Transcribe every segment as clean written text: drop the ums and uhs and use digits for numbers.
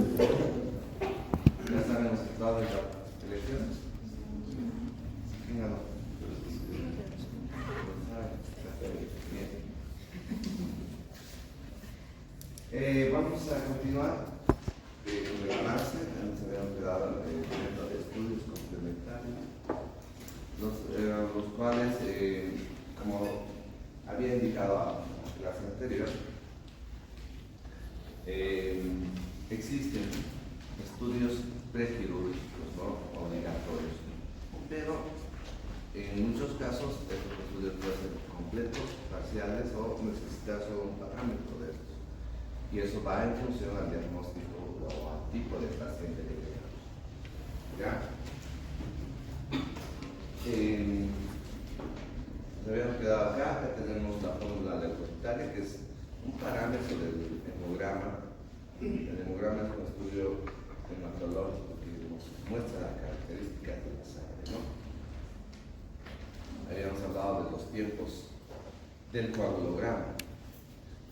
Ya saben los resultados de la elección. ¿Quién ganó? Bien. Vamos a continuar con el avance. Nos habíamos quedado en el momento de estudios complementarios, los cuales, como había indicado a la clase anterior, existen estudios prequirúrgicos, ¿no? Obligatorios, pero en muchos casos estos estudios pueden ser completos, parciales o necesitar solo un parámetro de estos, y eso va en función al diagnóstico o al tipo de paciente que tenemos. ¿Ya? Nos habíamos quedado acá tenemos la fórmula leucocitaria, que es un parámetro del hemograma. El hemograma es un estudio hematológico que nos muestra las características de la sangre, ¿no? Habíamos hablado de los tiempos del coagulograma,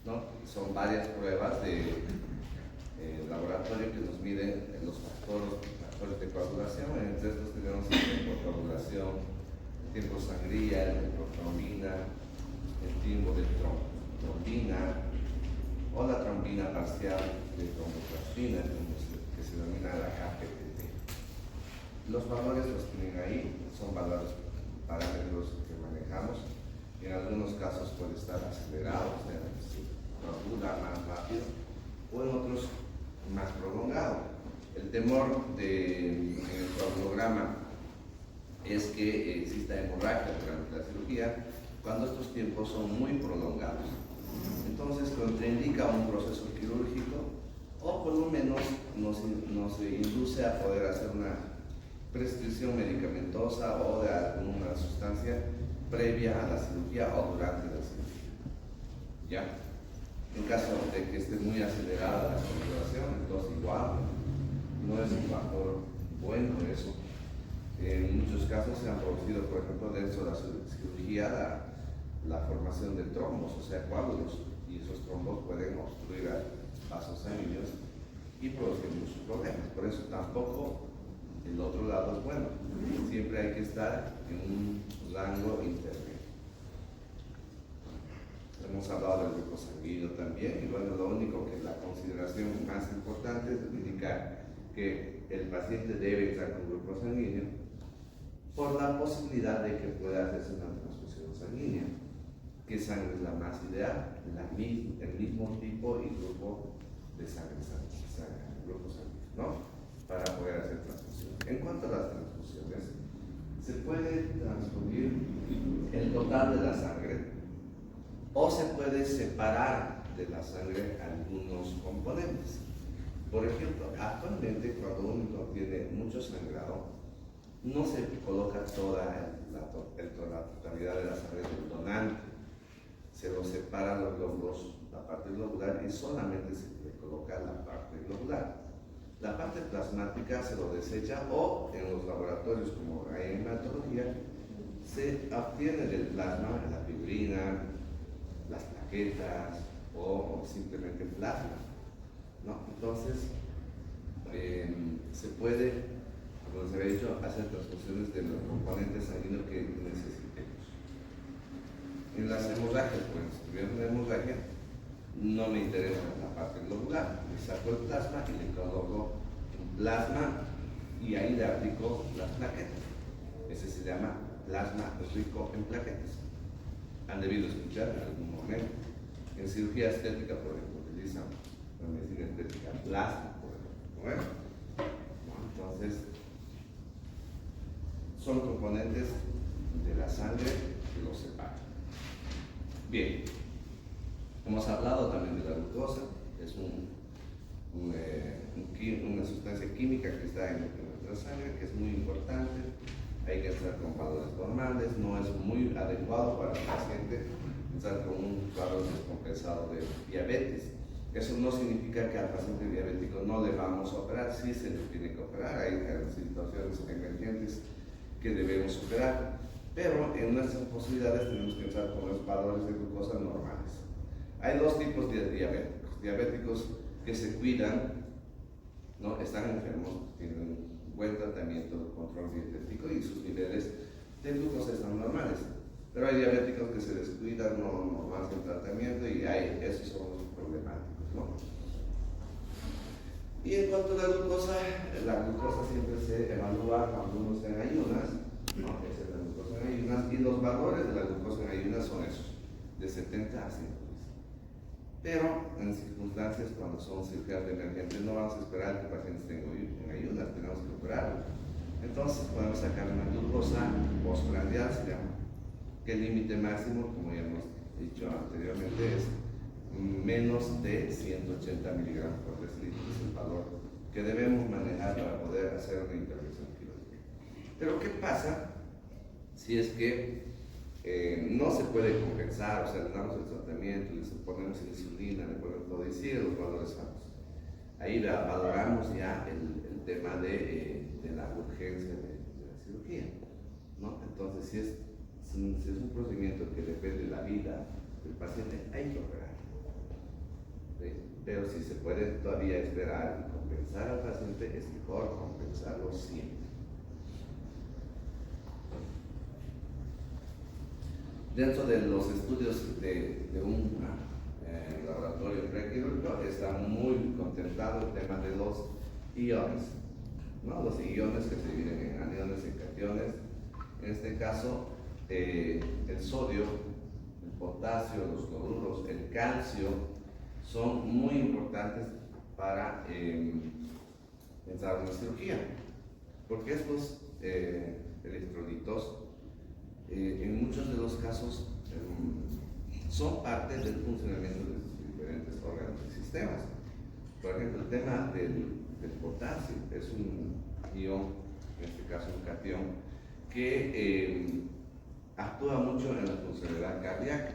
¿no? Son varias pruebas de laboratorio que nos miden los factores de coagulación. Entre estos tenemos el tiempo de coagulación, el tiempo sangría, el de protrombina, el tiempo de trombina o la trombina parcial de tromboplastina, que se denomina la KPTT. Los valores los tienen ahí, son valores parámetros que manejamos. En algunos casos puede estar acelerado, o sea, se coagula más rápido, o en otros más prolongado. El temor en el coagulograma es que exista hemorragia durante la cirugía cuando estos tiempos son muy prolongados. Entonces, contraindica un proceso quirúrgico, o por lo menos nos induce a poder hacer una prescripción medicamentosa o de alguna sustancia previa a la cirugía o durante la cirugía. ¿Ya? En caso de que esté muy acelerada la coagulación, entonces igual no es un factor bueno eso. En muchos casos se han producido, por ejemplo, dentro de la cirugía, la formación de trombos, o sea, coágulos, y esos trombos pueden obstruir a vasos sanguíneos y producir muchos problemas. Por eso tampoco el otro lado es bueno. Siempre hay que estar en un rango intermedio. Hemos hablado del grupo sanguíneo también, y bueno, lo único que la consideración más importante es indicar que el paciente debe entrar con grupo sanguíneo por la posibilidad de que pueda hacerse una transfusión sanguínea. ¿Qué sangre es la más ideal? El mismo tipo y grupo de sangre, grupo sanguíneo, ¿no? Para poder hacer transfusión. En cuanto a las transfusiones, se puede transfundir el total de la sangre o se puede separar de la sangre algunos componentes. Por ejemplo, actualmente cuando uno tiene mucho sangrado, no se coloca toda la totalidad de la sangre del donante. Se lo separan los glóbulos, la parte globular, y solamente se le coloca la parte globular. La parte plasmática se lo desecha, o en los laboratorios, como hay en hematología, se obtiene del plasma la fibrina, las plaquetas o simplemente plasma, ¿no? Entonces, se puede, como se había dicho, hacer transfusiones de los componentes sanguíneos que necesitemos. En las hemorragias, pues, si tuviera una hemorragia, no me interesa la parte globular. Le saco el plasma y le coloco un plasma y ahí le aplico las plaquetas. Ese se llama plasma rico en plaquetas. Han debido escuchar en algún momento. En cirugía estética, por ejemplo, utilizan la medicina estética plasma, por ejemplo. Entonces, son componentes de la sangre que los separan. Bien, hemos hablado también de la glucosa. Es una sustancia química que está en nuestra sangre, que es muy importante. Hay que entrar con valores normales. No es muy adecuado para el paciente entrar con un cuadro descompensado de diabetes. Eso no significa que al paciente diabético no le vamos a operar. Sí se le tiene que operar. Hay situaciones emergentes que debemos operar, pero en nuestras posibilidades tenemos que entrar con los valores de glucosa normales. Hay dos tipos de diabéticos: diabéticos que se cuidan ¿no? Están enfermos, tienen un buen tratamiento, control dietético y sus niveles de glucosa están normales. Pero hay diabéticos que se descuidan, no hacen tratamiento y esos son los problemáticos, ¿no? Y en cuanto a la glucosa siempre se evalúa cuando uno está en ayunas, ¿no? Esa es la glucosa en ayunas, y los valores de la glucosa en ayunas son esos, de 70 a 100. Pero en circunstancias cuando son cirugías emergentes no vamos a esperar que el paciente esté en ayunas, tenemos que operarlo. Entonces podemos sacar una glucosa postprandial, se llama, que el límite máximo, como ya hemos dicho anteriormente, es menos de 180 miligramos por decilitro, es el valor que debemos manejar para poder hacer una intervención quirúrgica. Pero ¿qué pasa si es que no se puede compensar? O sea, le damos el tratamiento, le ponemos insulina, le ponemos todo y sigue los valores altos. Ahí valoramos ya el tema de la urgencia de la cirugía, ¿no? Entonces, si es un procedimiento que depende de la vida del paciente, hay que operar. ¿Sí? Pero si se puede todavía esperar y compensar al paciente, es mejor compensarlo siempre. Dentro de los estudios de un laboratorio prequirúrgico está muy contemplado el tema de los iones, ¿no? Los iones que se dividen en aniones y cationes. En este caso, el sodio, el potasio, los cloruros, el calcio son muy importantes para pensar en la cirugía, porque estos electrolitos en muchos de los casos son parte del funcionamiento de sus diferentes órganos y sistemas. Por ejemplo, el tema del potasio es un ion, en este caso un cation, que actúa mucho en la funcionalidad cardíaca,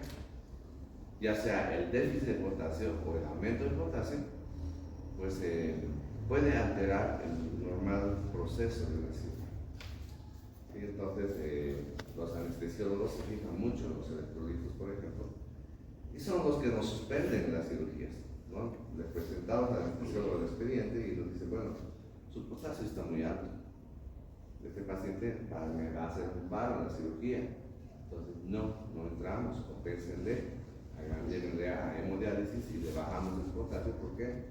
ya sea el déficit de potasio o el aumento de potasio, pues puede alterar el normal proceso de la cirugía. Y entonces los anestesiólogos se fijan mucho en los electrolitos, por ejemplo, y son los que nos suspenden las cirugías, ¿no? Le presentamos al anestesiólogo el expediente y nos dice, bueno, su potasio está muy alto, este paciente me va a hacer un paro en la cirugía. Entonces, no entramos, compénsenle, llévenle a hemodiálisis y le bajamos el potasio. ¿Por qué?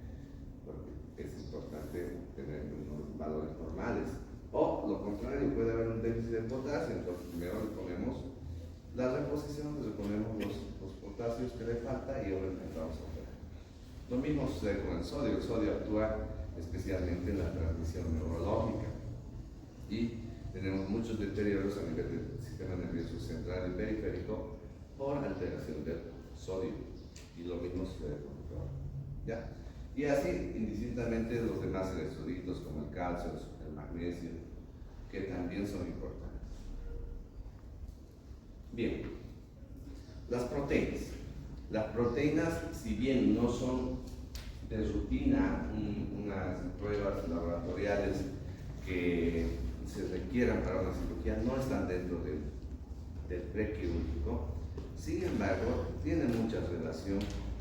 Porque es importante tener unos valores normales. O lo contrario, puede haber un déficit de potasio, entonces primero le ponemos la reposición, le ponemos los potasios que le falta y obviamente vamos a operar. Lo mismo sucede con el sodio. El sodio actúa especialmente en la transmisión neurológica y tenemos muchos deterioros a nivel del sistema nervioso central y periférico por alteración del sodio, y lo mismo sucede con el cloro, ¿ya? Y así indistintamente los demás electrolitos como el calcio, el magnesio, que también son importantes. Bien, las proteínas. Las proteínas, si bien no son de rutina unas pruebas laboratoriales que se requieran para una cirugía, no están dentro del prequirúrgico. Sin embargo, tienen mucha relación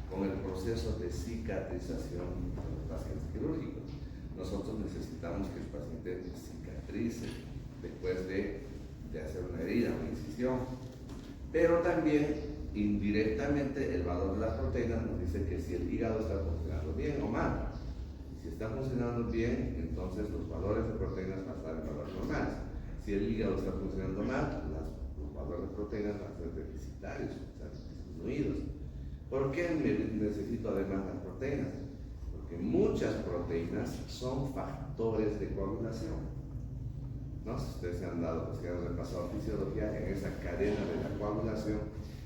con el proceso de cicatrización de los pacientes quirúrgicos. Nosotros necesitamos que el paciente cicatrice después de hacer una herida, una incisión. Pero también, indirectamente, el valor de las proteínas nos dice que si el hígado está funcionando bien o mal. Si está funcionando bien, entonces los valores de proteínas van a estar en valores normales. Si el hígado está funcionando mal, los valores de proteínas van a ser deficitarios, o sea, disminuidos. ¿Por qué necesito además las proteínas? Porque muchas proteínas son factores de coagulación, ¿no? Si ustedes se han dado, pues que han repasado fisiología, en esa cadena de la coagulación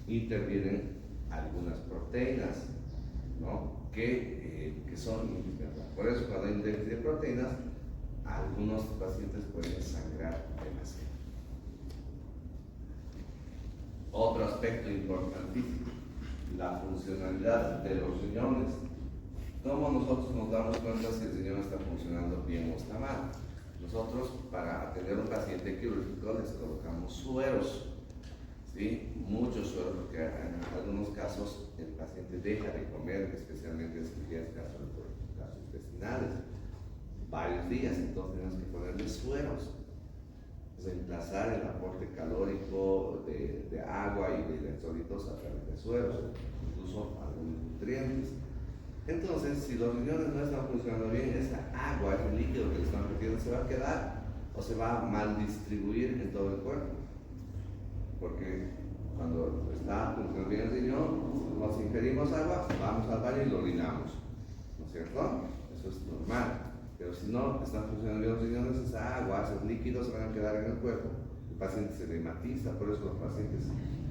intervienen algunas proteínas, ¿no? que son indispensables. Por eso, cuando hay un déficit de proteínas, algunos pacientes pueden sangrar demasiado. Otro aspecto importantísimo, la funcionalidad de los riñones. ¿Cómo nosotros nos damos cuenta si el riñón está funcionando bien o está mal? Nosotros, para atender a un paciente quirúrgico, les colocamos sueros, ¿sí? Muchos sueros, porque en algunos casos el paciente deja de comer, especialmente en cirugías gastrointestinales. varios días, entonces tenemos que ponerle sueros, reemplazar el aporte calórico de agua y de electrolitos a través de sueros, incluso algunos nutrientes. Entonces, si los riñones no están funcionando bien, esa agua, ese líquido que le están metiendo, se va a quedar o se va a mal distribuir en todo el cuerpo. Porque cuando está funcionando bien el riñón, nos ingerimos agua, vamos al baño y lo orinamos, ¿no es cierto? Eso es normal. Pero si no están funcionando bien los riñones, esa agua, esos líquidos se van a quedar en el cuerpo. El paciente se reumatiza, por eso los pacientes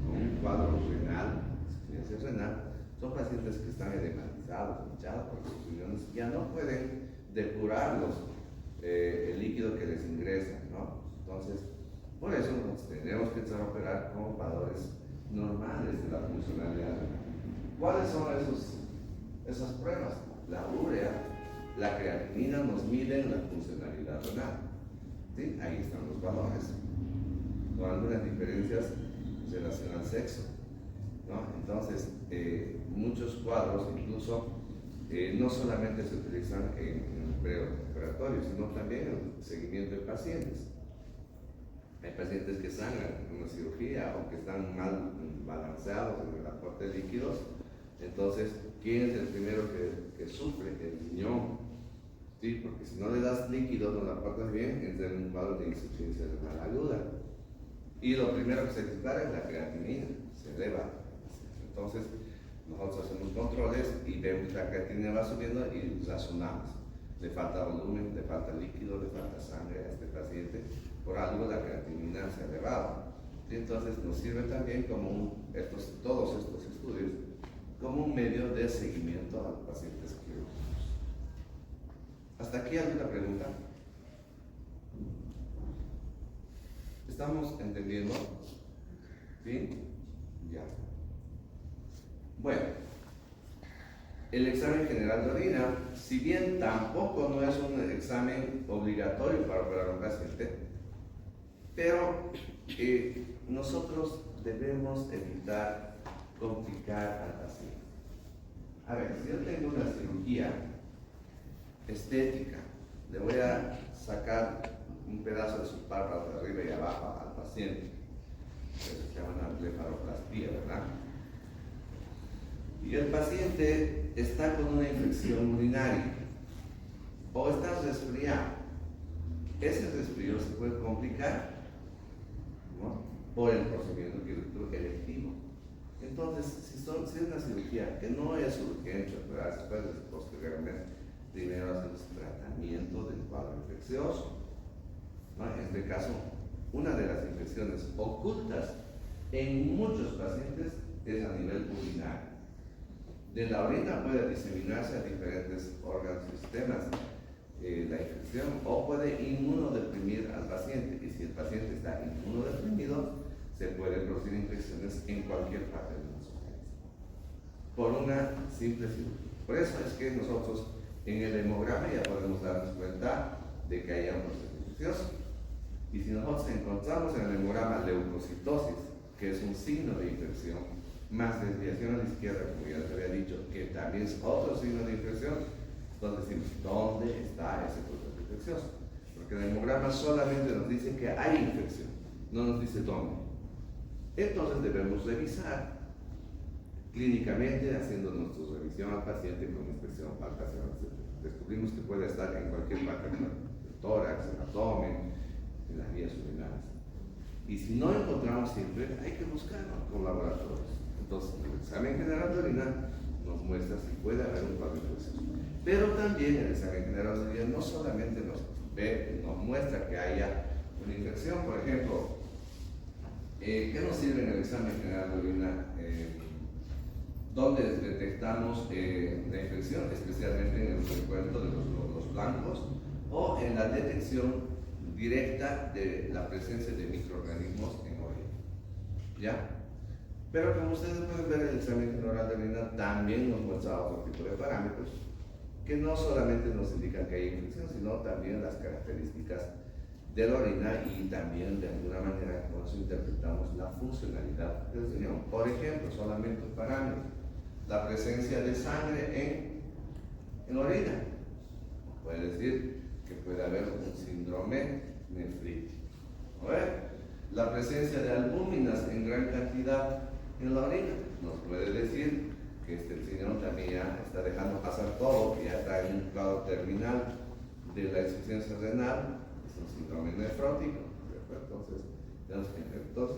con un cuadro renal, insuficiencia renal, son pacientes que están edematizados, hinchados, porque sus riñones ya no pueden depurarlos, el líquido que les ingresa, ¿no? Entonces, por eso nos tenemos que empezar a operar con valores normales de la funcionalidad. ¿Cuáles son esas pruebas? La urea, la creatinina nos miden la funcionalidad renal. ¿Sí? Ahí están los valores, con algunas diferencias en relación al sexo, ¿no? Entonces, muchos cuadros incluso no solamente se utilizan en el preoperatorio, sino también en el seguimiento de pacientes. Hay pacientes que sangran en una cirugía o que están mal balanceados en el aporte de líquidos. Entonces, ¿quién es el primero que sufre? El riñón. ¿Sí? Porque si no le das líquidos, no lo aportas bien, entra en un cuadro de insuficiencia renal aguda. Y lo primero que se dispara es la creatinina, se eleva. Entonces, nosotros hacemos controles y vemos que la creatinina va subiendo y razonamos. Le falta volumen, le falta líquido, le falta sangre a este paciente. Por algo la creatinina se ha elevado. ¿Sí? Entonces nos sirve también como todos estos estudios como un medio de seguimiento a los pacientes quirúrgicos. ¿Hasta aquí alguna pregunta? ¿Estamos entendiendo? ¿Sí? Ya. Bueno, el examen general de orina, si bien tampoco no es un examen obligatorio para operar a un paciente, pero nosotros debemos evitar complicar al paciente. A ver, si yo tengo una cirugía estética, le voy a sacar un pedazo de su párpado de arriba y abajo al paciente. Eso se llama una blefaroplastia, ¿verdad? Y el paciente está con una infección urinaria o está resfriado. Ese resfrío se puede complicar, ¿no?, por el procedimiento quirúrgico electivo. Entonces, si es una cirugía que no es urgente, pero después, posteriormente, primero hacemos tratamiento del cuadro infeccioso, ¿no? En este caso, una de las infecciones ocultas en muchos pacientes es a nivel urinario. De la orina puede diseminarse a diferentes órganos y sistemas la infección, o puede inmunodeprimir al paciente, y si el paciente está inmunodeprimido, se pueden producir infecciones en cualquier parte de nuestro organismo por una simple cirugía. Por eso es que nosotros en el hemograma ya podemos darnos cuenta de que haya un proceso infeccioso. Y si nosotros encontramos en el hemograma leucocitosis, que es un signo de infección, más desviación a la izquierda, como ya les había dicho, que también es otro signo de infección, entonces decimos, ¿dónde está ese proceso infeccioso? Porque el hemograma solamente nos dice que hay infección, no nos dice dónde. Entonces debemos revisar clínicamente, haciendo nuestra revisión al paciente con inspección palpación. Descubrimos que puede estar en cualquier parte del tórax, el abdomen, en las vías urinarias. Y si no encontramos siempre, hay que buscarlo con laboratorios. Entonces, el examen general de orina nos muestra si puede haber un cuadro infeccioso. Pero también el examen general de orina no solamente nos muestra que haya una infección. Por ejemplo, ¿qué nos sirve en el examen general de orina? Donde detectamos la infección, especialmente en el recuento de los glóbulos blancos, o en la detección directa de la presencia de microorganismos en orina. ¿Ya? Pero como ustedes pueden ver, el examen general de orina también nos muestra otro tipo de parámetros que no solamente nos indican que hay infección, sino también las características de la orina, y también de alguna manera con eso interpretamos la funcionalidad del riñón. Por ejemplo, solamente un parámetro, la presencia de sangre en orina. Puede decir que glomerulonefrítico. A ver, la presencia de albúminas en gran cantidad en la orina nos puede decir que el señor también ya está dejando pasar todo, que ya está en un cuadro terminal de la insuficiencia renal, es un síndrome nefrótico. Entonces,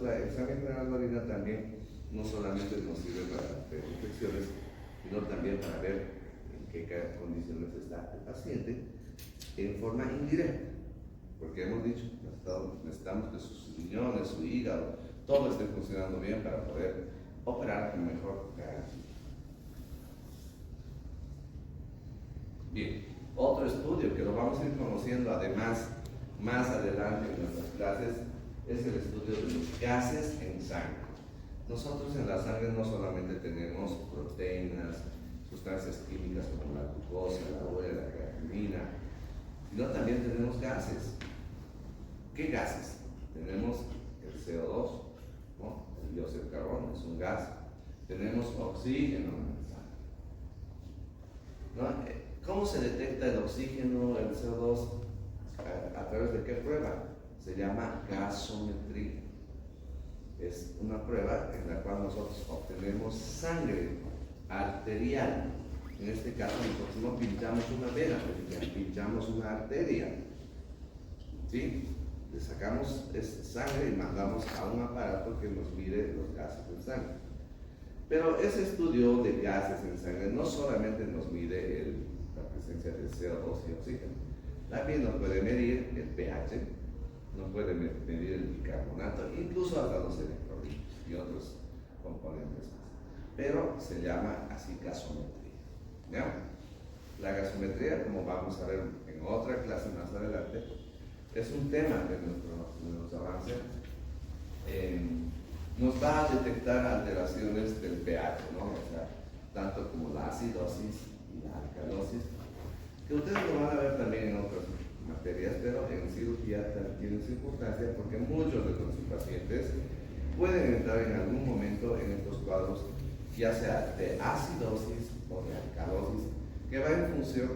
el examen general de orina también no solamente nos sirve para ver infecciones, sino también para ver en qué condiciones está el paciente en forma indirecta, porque hemos dicho que necesitamos que sus riñones, su hígado, todo esté funcionando bien para poder operar con mejor garantía. Bien, otro estudio que lo vamos a ir conociendo además más adelante en nuestras clases es el estudio de los gases en sangre. Nosotros en la sangre no solamente tenemos proteínas, sustancias químicas como la glucosa, la urea, la creatinina, sino también tenemos gases. ¿Qué gases? Tenemos el CO2, ¿no? El dióxido de carbono es un gas. Tenemos oxígeno en la sangre, ¿no? ¿Cómo se detecta el oxígeno, el CO2? ¿A través de qué prueba? Se llama gasometría. Es una prueba en la cual nosotros obtenemos sangre arterial. En este caso nosotros no pinchamos una vena, pinchamos una arteria. ¿Sí? Le sacamos esa sangre y mandamos a un aparato que nos mide los gases en sangre. Pero ese estudio de gases en sangre no solamente nos mide la presencia de CO2 y oxígeno, también nos puede medir el pH, nos puede medir el bicarbonato, incluso hasta los electrolitos y otros componentes más. Pero se llama así gasometría. ¿Ya? La gasometría, como vamos a ver en otra clase más adelante, es un tema de nuestro avance. Nos va a detectar alteraciones del pH, ¿no? O sea, tanto como la acidosis y la alcalosis, que ustedes lo van a ver también en otras materias, pero en cirugía tienen su importancia porque muchos de nuestros pacientes pueden entrar en algún momento en estos cuadros, ya sea de acidosis o de alcalosis, que va en función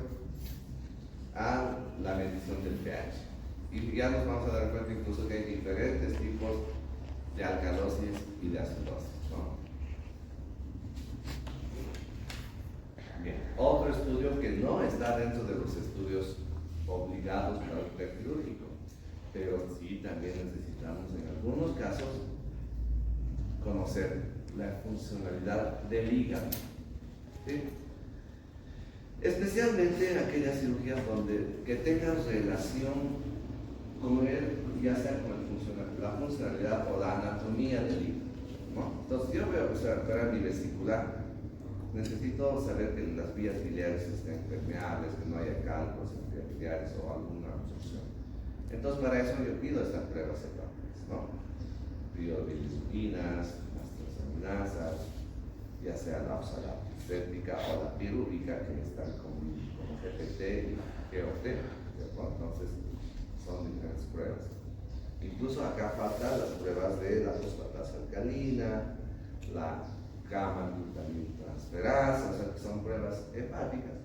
a la medición del pH. Y ya nos vamos a dar cuenta incluso que hay diferentes tipos de alcalosis y de acidosis, ¿no? Bien, otro estudio que no está dentro de los estudios obligados para el PET quirúrgico, pero sí también necesitamos en algunos casos conocer la funcionalidad del hígado, ¿sí? Especialmente en aquellas cirugías que tengan relación con ya sea con la funcionalidad o la anatomía del hígado, ¿no? Entonces, yo voy a operar mi vesicular. Necesito saber que las vías biliares estén permeables, que no haya cálculos biliares o alguna obstrucción. Entonces, para eso yo pido estas pruebas hepáticas, ¿no? Pido bilirubinas, las transaminasas, ya sea la oxalacética o la pirúvica, que están como GPT y GOT, entonces son diferentes pruebas. Incluso acá faltan las pruebas de la fosfatasa alcalina, la gamma-glutamilotransferasa, o sea, que son pruebas hepáticas,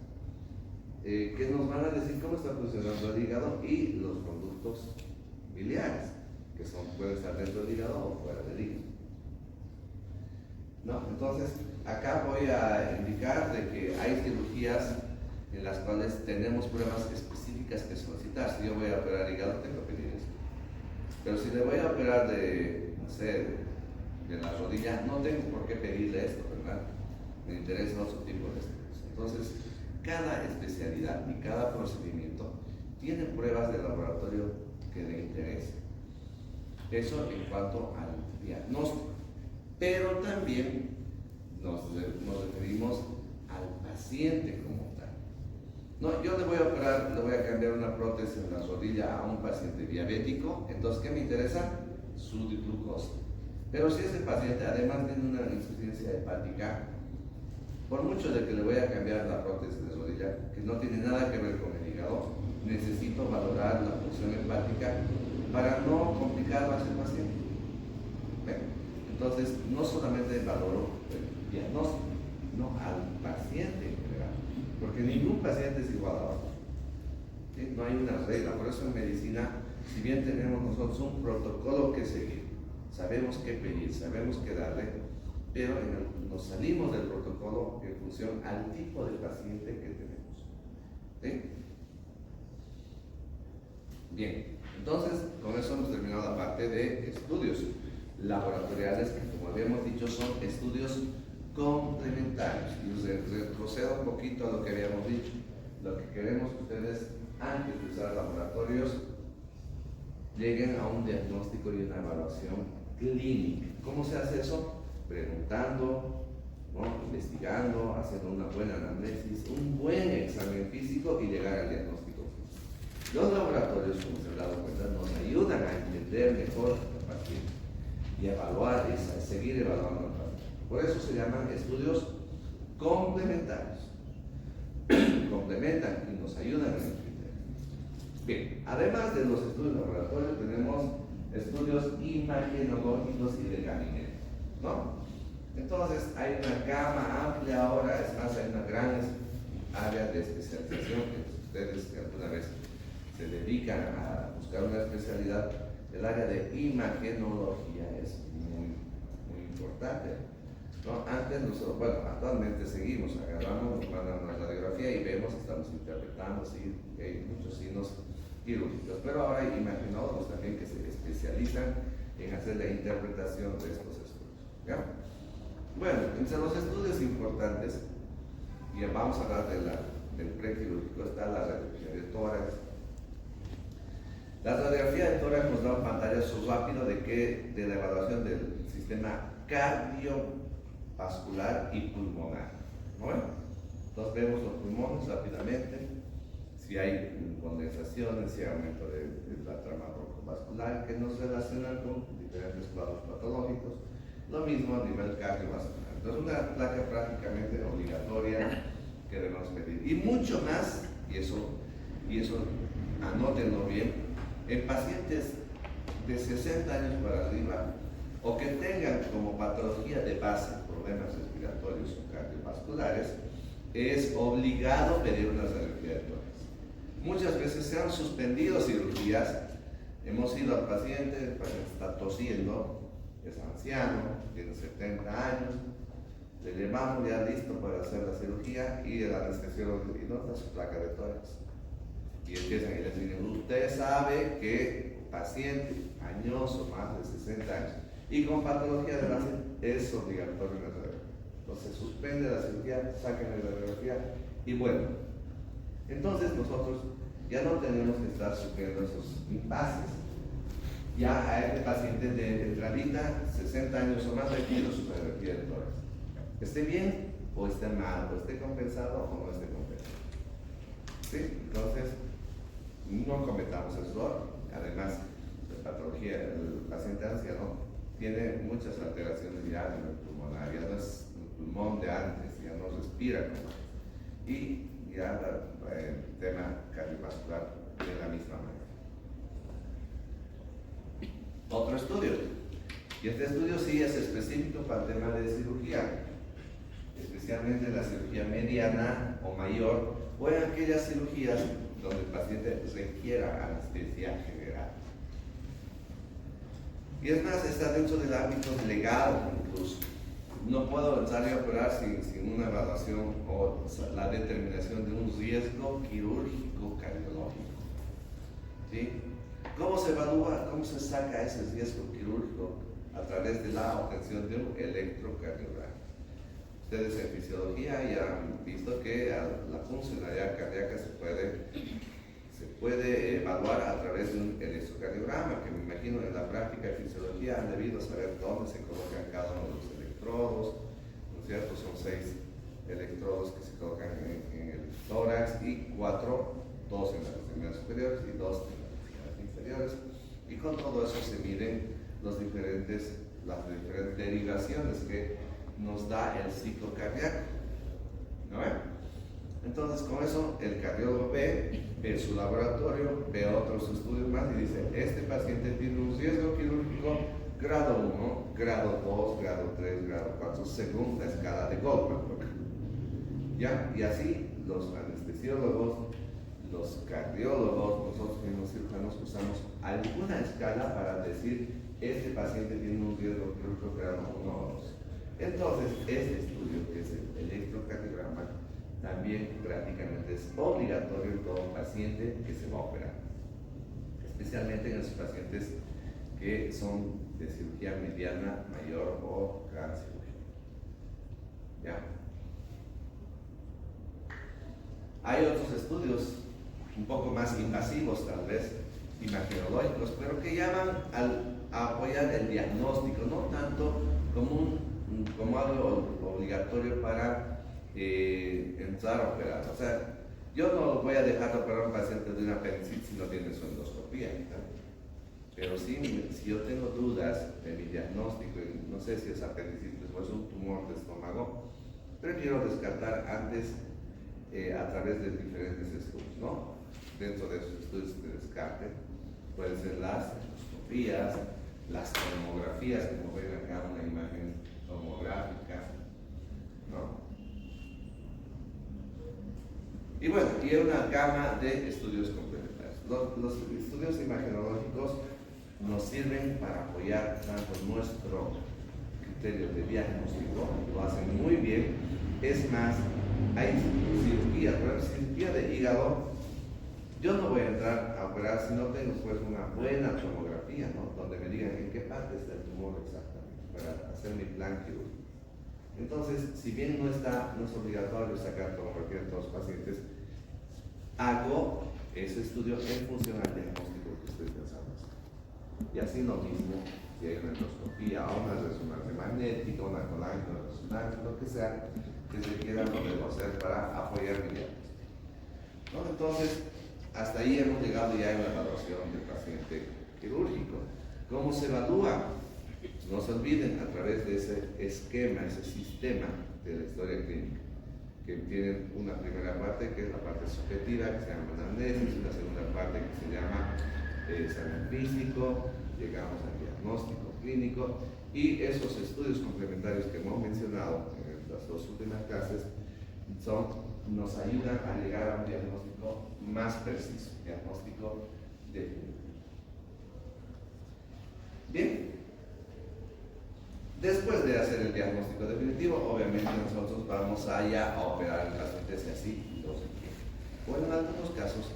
que nos van a decir cómo está funcionando el hígado y los conductos biliares, que pueden estar dentro del hígado o fuera del hígado, ¿no? Entonces, acá voy a indicar de que hay cirugías en las cuales tenemos pruebas específicas que solicitar. Si yo voy a operar hígado, tengo que pedir eso. Pero si le voy a operar no sé, de la rodilla, no tengo por qué pedirle esto, ¿verdad? Me interesa otro tipo de estudios. Entonces, cada especialidad y cada procedimiento tiene pruebas de laboratorio que le interesen. Eso en cuanto al diagnóstico. Pero también nos referimos al paciente como tal. No, yo le voy a operar, le voy a cambiar una prótesis en la rodilla a un paciente diabético. Entonces, ¿qué me interesa? Su glucosa. Pero si ese paciente además tiene una insuficiencia hepática, por mucho de que le voy a cambiar la prótesis de rodilla, que no tiene nada que ver con el hígado, necesito valorar la función hepática para no complicar más el paciente. ¿Ven? Entonces, no solamente valoro el diagnóstico, sino al paciente en general, porque ningún paciente es igual a otro. ¿Sí? no hay una regla. Por eso en medicina, si bien tenemos nosotros un protocolo que seguir, sabemos qué pedir, sabemos qué darle, pero nos salimos del protocolo en función al tipo de paciente que tenemos. ¿Sí? Bien, entonces con eso hemos terminado la parte de estudios laboratoriales, que como habíamos dicho son estudios complementarios. Y retrocedo un poquito a lo que habíamos dicho. Lo que queremos que ustedes, antes de usar laboratorios, lleguen a un diagnóstico y una evaluación clínica. ¿Cómo se hace eso? Preguntando, ¿no? Investigando, haciendo una buena anamnesis, un buen examen físico y llegar al diagnóstico. Los laboratorios, como se han dado cuenta, nos ayudan a entender mejor al paciente y a evaluar, a seguir evaluando al paciente. Por eso se llaman estudios complementarios. Complementan y nos ayudan a entender. Bien, además de los estudios laboratorios, tenemos estudios imagenológicos y de gabinete, ¿no? Entonces hay una gama amplia ahora, es más, hay una gran área de especialización que ustedes que alguna vez se dedican a buscar una especialidad. El área de imagenología es muy importante, ¿no? Antes nosotros, bueno, actualmente seguimos, agarramos, nos mandan una radiografía y vemos, estamos interpretando, sí, hay muchos signos quirúrgicos, pero ahora hay imagenólogos también que se especializan en hacer la interpretación de estos estudios, ¿ya? Bueno, entre los estudios importantes, y vamos a hablar del prequirúrgico, está la radiografía de tórax. La radiografía de tórax nos da un pantallazo rápido de la evaluación del sistema cardiovascular y pulmonar, ¿no? Entonces vemos los pulmones rápidamente, si hay condensaciones, si hay aumento de la trama vascular que nos relacionan con diferentes cuadros patológicos. Lo mismo a nivel cardiovascular. Entonces una placa prácticamente obligatoria que debemos pedir. Y mucho más, y eso anótenlo bien, en pacientes de 60 años para arriba o que tengan como patología de base problemas respiratorios o cardiovasculares, es obligado pedir una radiografía de tórax. Muchas veces se han suspendido cirugías, hemos ido al paciente, el paciente está tosiendo, es anciano, tiene 70 años, le llevamos ya listo para hacer la cirugía y el anestesiólogo dice, ¿no está su placa de tórax? Y empiezan y les dicen, usted sabe que paciente añoso, más de 60 años, y con patología de base es obligatorio la radiografía. Entonces suspende la cirugía, saquen la radiografía y bueno. Entonces nosotros ya no tenemos que estar sufriendo esos impases. Ya a este paciente de entradita, 60 años o más, le pido su radiografía de tórax. Esté bien o esté mal, o esté compensado o no esté compensado. ¿Sí? Entonces, no cometamos error. Además, la patología, el paciente anciano tiene muchas alteraciones ya en el pulmonar, ya no es el pulmón de antes, ya no respira como antes. Y ya el tema cardiovascular de la misma manera. Otro estudio, y este estudio sí es específico para el tema de cirugía, especialmente la cirugía mediana o mayor, o en aquellas cirugías donde el paciente requiera anestesia general. Y es más, está dentro del ámbito legal incluso. No puedo entrar a operar sin una evaluación o la determinación de un riesgo quirúrgico cardiológico. ¿Sí? ¿Cómo se evalúa, cómo se saca ese riesgo quirúrgico? A través de la obtención de un electrocardiograma. Ustedes en fisiología ya han visto que la funcionalidad cardíaca se puede evaluar a través de un electrocardiograma, que me imagino en la práctica de fisiología han debido saber dónde se colocan cada uno de los electrodos, ¿no es cierto? Son 6 electrodos que se colocan en el tórax y 4, 2 en las extremidades superiores y 2 en las extremidades inferiores, y con todo eso se miden las diferentes derivaciones que nos da el ciclo cardíaco, ¿no? Entonces con eso el cardiólogo ve su laboratorio, ve otros estudios más y dice, este paciente tiene un riesgo quirúrgico grado 1, grado 2, grado 3, grado 4, según la escala de Goldman. ¿Ya? Y así los anestesiólogos los cardiólogos, nosotros mismos cirujanos usamos alguna escala para decir este paciente tiene un riesgo crítico para uno o dos. Entonces, este estudio, que es el electrocardiograma, también prácticamente es obligatorio en todo paciente que se va a operar, especialmente en esos pacientes que son de cirugía mediana, mayor o gran cirugía. ¿Ya? Hay otros estudios un poco más invasivos, tal vez, imagenológicos, pero que llaman a apoyar el diagnóstico, no tanto como algo obligatorio para entrar a operar. O sea, yo no voy a dejar de operar a un paciente de una apendicitis si no tiene su endoscopía, ¿no? Pero si yo tengo dudas de mi diagnóstico, y no sé si es apendicitis o es un tumor de estómago, prefiero descartar antes a través de diferentes estudios, ¿no? Dentro de esos estudios de descarte pueden ser las endoscopías, las tomografías, como ven acá una imagen tomográfica, ¿no? Y bueno, y una gama de estudios complementarios. Los estudios imagenológicos nos sirven para apoyar tanto nuestro criterio de diagnóstico, lo hacen muy bien. Es más, hay cirugía, por ejemplo, cirugía de hígado. Yo no voy a entrar a operar si no tengo pues una buena tomografía, ¿no? Donde me digan en qué parte está el tumor exactamente, para hacer mi plan quirúrgico. Entonces, si bien no es obligatorio sacar tomografía en todos los pacientes, hago ese estudio en función al diagnóstico que estoy pensando hacer. Y así lo mismo, si hay una endoscopía o una resonancia magnética, una colágeno, una resonancia, lo que sea, que se quiera, lo debo hacer para apoyar mi diagnóstico, ¿no? Entonces, hasta ahí hemos llegado ya en la evaluación del paciente quirúrgico. ¿Cómo se evalúa? No se olviden, a través de ese esquema, ese sistema de la historia clínica, que tienen una primera parte que es la parte subjetiva, que se llama anamnesis, una segunda parte que se llama examen físico, llegamos al diagnóstico clínico, y esos estudios complementarios que hemos mencionado en las dos últimas clases nos ayudan a llegar a un diagnóstico más preciso, diagnóstico definitivo. Bien, después de hacer el diagnóstico definitivo, obviamente nosotros vamos allá a operar el paciente si así lo requiere. O en algunos casos,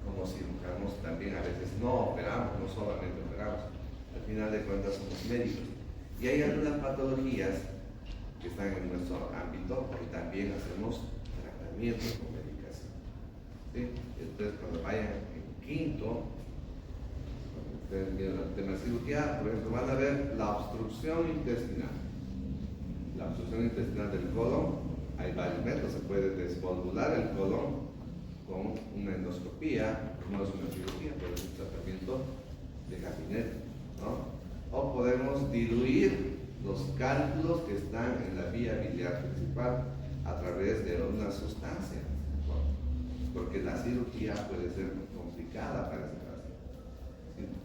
como cirujanos, también a veces no operamos, no solamente operamos. Al final de cuentas somos médicos. Y hay algunas patologías que están en nuestro ámbito y también hacemos tratamientos con medicación. ¿Sí? Entonces, cuando vayan en quinto, cuando ustedes miran el tema de cirugía, por ejemplo, van a ver la obstrucción intestinal. La obstrucción intestinal del colon, hay varios métodos. Se puede desvolvular el colon con una endoscopía, no es una cirugía, pero es un tratamiento de gabinete, ¿no? O podemos diluir los cálculos que están en la vía biliar principal a través de una sustancia, ¿no? Porque la cirugía puede ser muy complicada para ese paciente.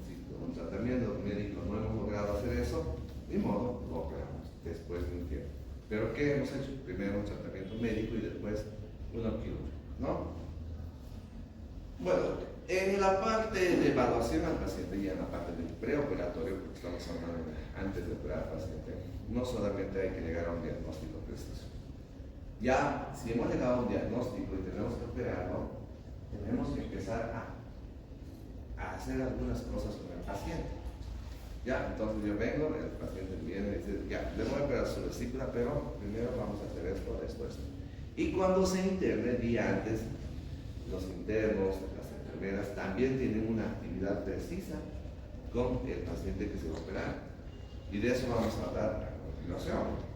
Si con un tratamiento médico no hemos logrado hacer eso, ni modo, lo operamos después de un tiempo. Pero ¿qué hemos hecho? Primero un tratamiento médico y después uno quirúrgico, ¿no? Bueno, en la parte de evaluación al paciente y en la parte del preoperatorio, porque estamos hablando antes de operar al paciente, no solamente hay que llegar a un diagnóstico preciso. Ya, si hemos llegado a un diagnóstico y tenemos que operarlo, tenemos que empezar a hacer algunas cosas con el paciente. Ya, entonces yo vengo, el paciente viene y dice, ya, le voy a operar su vesícula, pero primero vamos a hacer esto, esto, esto. Y cuando se interne, el día antes, los internos, las enfermeras también tienen una actividad precisa con el paciente que se va a operar. Y de eso vamos a hablar a continuación.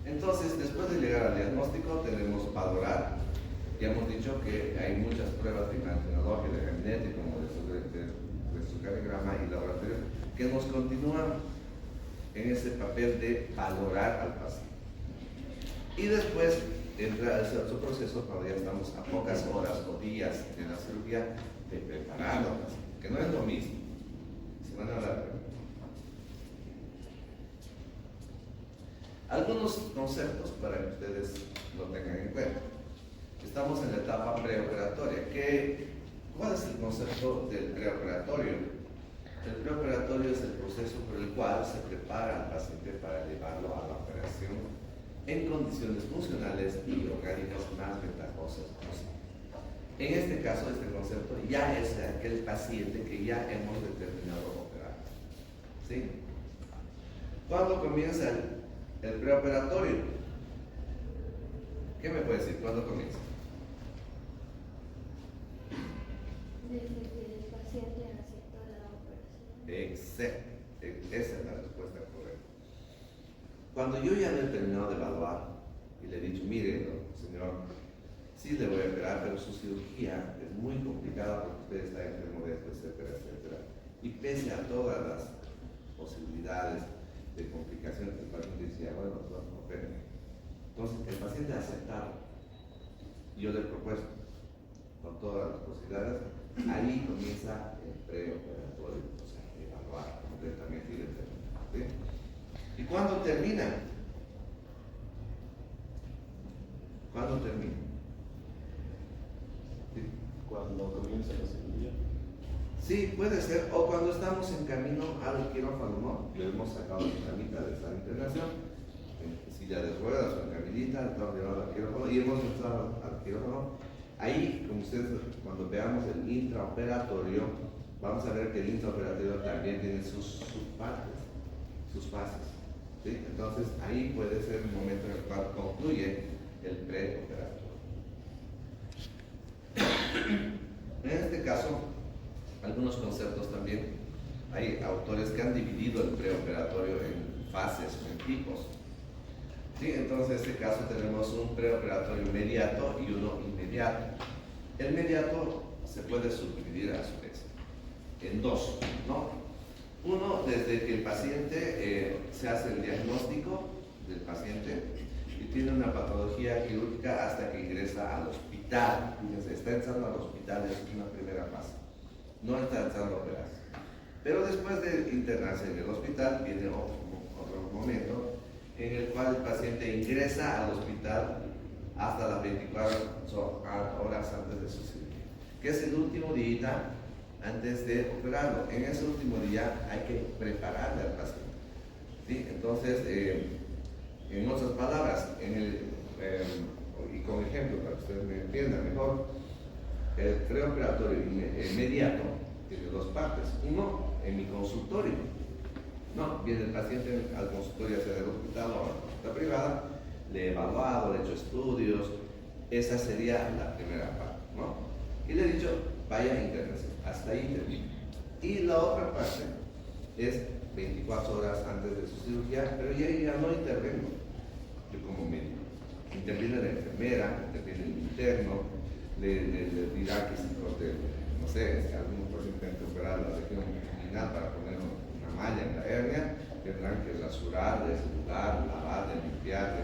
Entonces, después de llegar al diagnóstico, tenemos que valorar. Ya hemos dicho que hay muchas pruebas de imagenología, de gabinete, como de electrocardiograma y laboratorio, que nos continúan en ese papel de valorar al paciente. Y después entra ese otro proceso cuando ya estamos a pocas horas o días de la cirugía, de prepararlo, que no es lo mismo. Se van a hablar. Algunos conceptos para que ustedes lo tengan en cuenta. Estamos en la etapa preoperatoria. ¿Cuál es el concepto del preoperatorio? El preoperatorio es el proceso por el cual se prepara al paciente para llevarlo a la operación en condiciones funcionales y orgánicas más ventajosas posibles. En este caso, este concepto ya es aquel paciente que ya hemos determinado operar. ¿Sí? ¿Cuándo comienza el preoperatorio? ¿Qué me puede decir? ¿Cuándo comienza? Desde que el paciente aceptó la operación. Exacto. Esa es la respuesta correcta. Cuando yo ya he terminado de evaluar y le he dicho, mire, señor, sí le voy a operar, pero su cirugía es muy complicada porque usted está enfermo de esto, etcétera, etcétera. Y pese a todas las posibilidades de complicaciones, el paciente decía, bueno, no, opérenme. Entonces, el paciente ha aceptado. Yo le he propuesto, con todas las posibilidades, ahí comienza el preoperatorio, o sea, evaluar completamente y determinar. ¿Sí? ¿Y cuándo termina? ¿Cuándo termina? ¿Sí? Cuando comienza la cirugía. Sí, puede ser, o cuando estamos en camino al quirófano, ¿no? Le hemos sacado la camita de esta internación, en silla de ruedas o en camillita, estamos llevando al quirófano y hemos entrado al quirófano. Ahí, como ustedes, cuando veamos el intraoperatorio, vamos a ver que el intraoperatorio también tiene sus partes, sus fases. ¿Sí? Entonces, ahí puede ser el momento en el cual concluye el preoperatorio. En este caso, algunos conceptos también, hay autores que han dividido el preoperatorio en fases o en tipos. ¿Sí? Entonces, en este caso tenemos un preoperatorio inmediato y uno inmediato. El inmediato se puede subdividir a su vez en dos, ¿no? Uno, desde que el paciente se hace el diagnóstico del paciente y tiene una patología quirúrgica hasta que ingresa al hospital. Fíjense, está entrando al hospital, es una primera fase. No está entrando a operarse. Pero después de internarse en el hospital, viene otro momento en el cual el paciente ingresa al hospital hasta las 24 horas antes de su cirugía, que es el último día antes de operarlo. En ese último día hay que prepararle al paciente. ¿Sí? Entonces, en otras palabras, y con ejemplo para que ustedes me entiendan mejor, el preoperatorio inmediato tiene dos partes. Uno, en mi consultorio. No, viene el paciente al consultorio, ya sea del hospital o a la consulta privada, le he evaluado, le he hecho estudios, esa sería la primera parte, ¿no? Y le he dicho, vaya a internación, hasta ahí termina. Y la otra parte es 24 horas antes de su cirugía, pero ya no intervengo yo como médico. Interviene la enfermera, interviene el interno, le dirá que si corte, no sé, si algunos pacientes tienen que operar la región abdominal para poner una malla en la hernia, tendrán que rasurarle, celular, lavarle, limpiarle.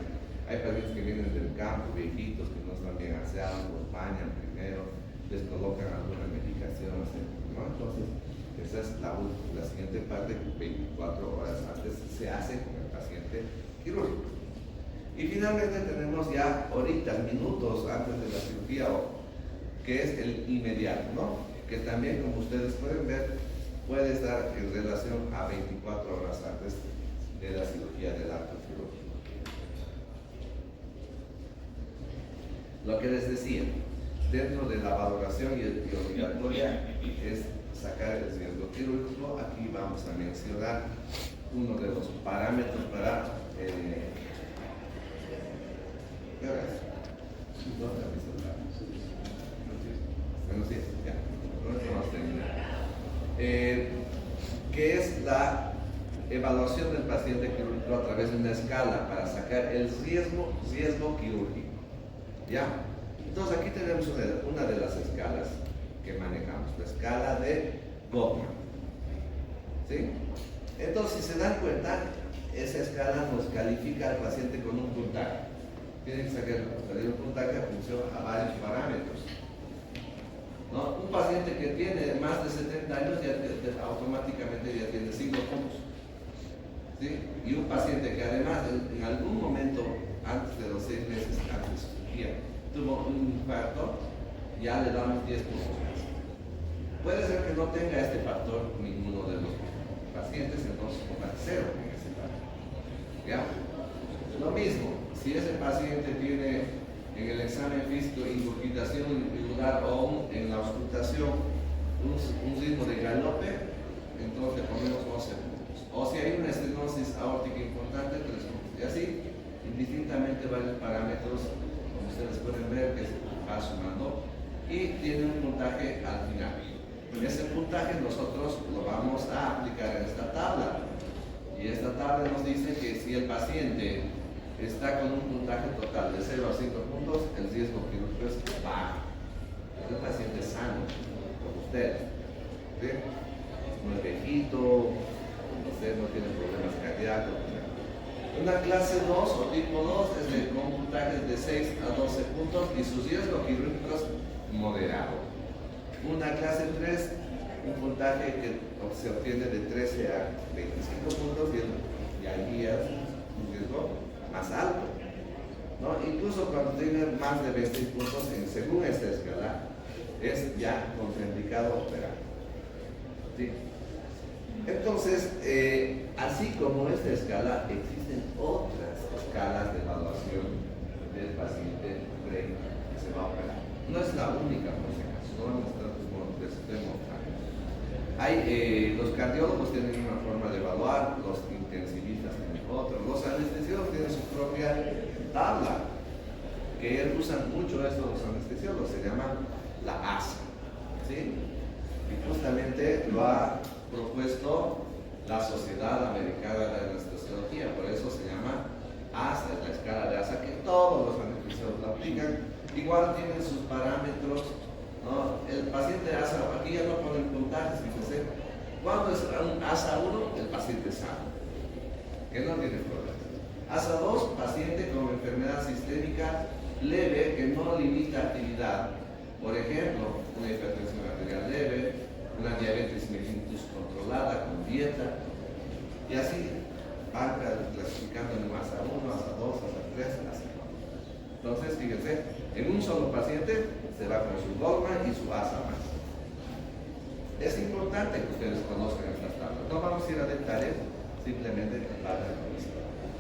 Hay pacientes que vienen del campo, viejitos, que no están bien aseados, los bañan primero, les colocan alguna medicación, ¿no? Entonces, esa es la siguiente parte, 24 horas antes se hace con el paciente quirúrgico. Y finalmente tenemos ya horitas, minutos antes de la cirugía, que es el inmediato, ¿no? Que también, como ustedes pueden ver, puede estar en relación a 24 horas antes de la cirugía del acto quirúrgico. Lo que les decía, dentro de la valoración y obligatoria es sacar el riesgo quirúrgico. Aquí vamos a mencionar uno de los parámetros para ¿qué hora es? ¿Dónde está mi celular? Bueno, sí, ya. No vamos a terminar. Que es la evaluación del paciente quirúrgico a través de una escala para sacar el riesgo quirúrgico. ¿Ya? Entonces aquí tenemos una de las escalas que manejamos, la escala de Gottman. ¿Sí? Entonces, si se dan cuenta, esa escala nos califica al paciente con un puntaje. Tienen que sacar un puntaje en función a varios parámetros. ¿No? Un paciente que tiene más de 70 años automáticamente ya tiene 5 puntos. ¿Sí? Y un paciente que además en algún momento antes de los 6 meses antes de su cirugía tuvo un infarto, ya le damos 10 puntos más. Puede ser que no tenga este factor ninguno de los pacientes, entonces ponga 0 en ese factor. ¿Ya? Lo mismo, si ese paciente tiene en el examen físico ingurgitación irregular o en la auscultación un ritmo de galope, entonces le ponemos 11 puntos. O si hay una estenosis aórtica importante, 3 puntos. Y así, indistintamente varios parámetros, como ustedes pueden ver, que va sumando y tiene un puntaje al final. Ese puntaje nosotros lo vamos a aplicar en esta tabla. Y esta tabla nos dice que si el paciente está con un puntaje total de 0 a 5 puntos, el riesgo quirúrgico es bajo. Es un paciente sano, como usted. ¿Sí? No es viejito, usted no tiene problemas cardíacos. Una clase 2 o tipo 2 es con puntajes de 6 a 12 puntos y su riesgo quirúrgico es moderado. Una clase 3, un puntaje que se obtiene de 13 a 25 puntos y allí es un riesgo más alto, ¿no? Incluso cuando tiene más de 20 puntos, según esta escala, es ya contraindicado operar. ¿Sí? Entonces, así como esta escala, existen otras escalas de evaluación del paciente que se va a operar. No es la única, por si acaso, no los cardiólogos tienen una forma de evaluar, los intensivistas tienen otra, los anestesiólogos tienen su propia tabla, que ellos usan mucho esto, los anestesiólogos, se llama la ASA, ¿sí? Y justamente lo ha propuesto la Sociedad Americana de Anestesiología, por eso se llama ASA, es la escala de ASA, que todos los anestesiólogos la aplican, igual tienen sus parámetros, ¿no? El paciente ASA, aquí ya no ponen puntajes, fíjense, cuando es un ASA 1, el paciente sano, que no tiene problemas. ASA 2, paciente con enfermedad sistémica leve que no limita actividad, por ejemplo, una hipertensión arterial leve, una diabetes mellitus controlada con dieta, y así van clasificando en ASA 1, ASA 2, ASA 3, ASA 4. Entonces, fíjense, en un solo paciente se va con su Goldman y su ASA más. Es importante que ustedes conozcan estas tablas. No vamos a ir a detalles, simplemente vayan con esto.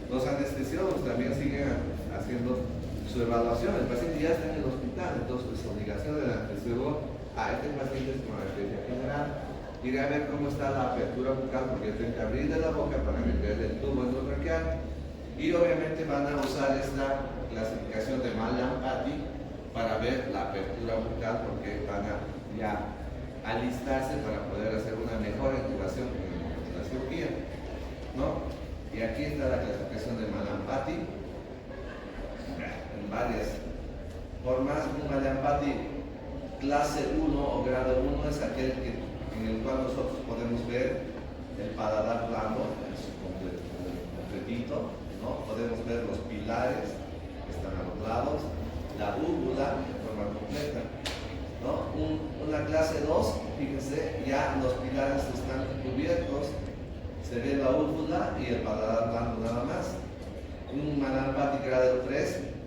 Los anestesiólogos también siguen haciendo su evaluación. El paciente ya está en el hospital, entonces es obligación del anestesiólogo a este paciente con anestesia general ir a ver cómo está la apertura bucal, porque tienen que abrir de la boca para meterle el tubo endotraqueal. Y obviamente van a usar esta clasificación de Mallampati para ver la apertura bucal, porque van a ya alistarse para poder hacer una mejor intubación en el momento de la cirugía, ¿no? Y aquí está la clasificación de Mallampati en varias formas. Un Mallampati clase 1 o grado 1 es aquel en el cual nosotros podemos ver el paladar blando en su completito, ¿no? Podemos ver los pilares que están a los lados, la úvula de forma completa, ¿no? Una clase 2, fíjense, ya los pilares están cubiertos, se ve la úvula y el paladar blando nada más. Un Mallampati grado 3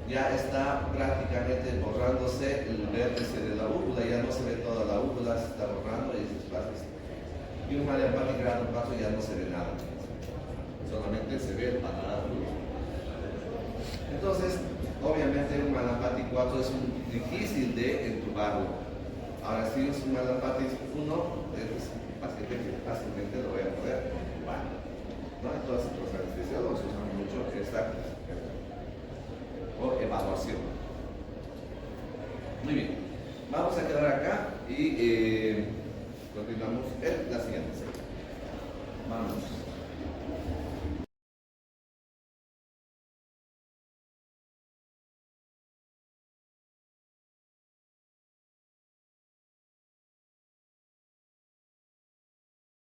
ya está prácticamente borrándose el vértice de la úvula, ya no se ve toda la úvula, se está borrando y ese espacio. Y un Mallampati grado 4 ya no se ve nada, solamente se ve el paladar blando. Entonces, obviamente un Mallampati 4 es difícil de entubarlo. Ahora si es un Mallampati 1, es paciente que fácilmente lo voy a poder entubar, ¿no? Entonces los anestesiólogos usan mucho esta o evaluación. Muy bien, vamos a quedar acá y continuamos en la siguiente serie. Vamos.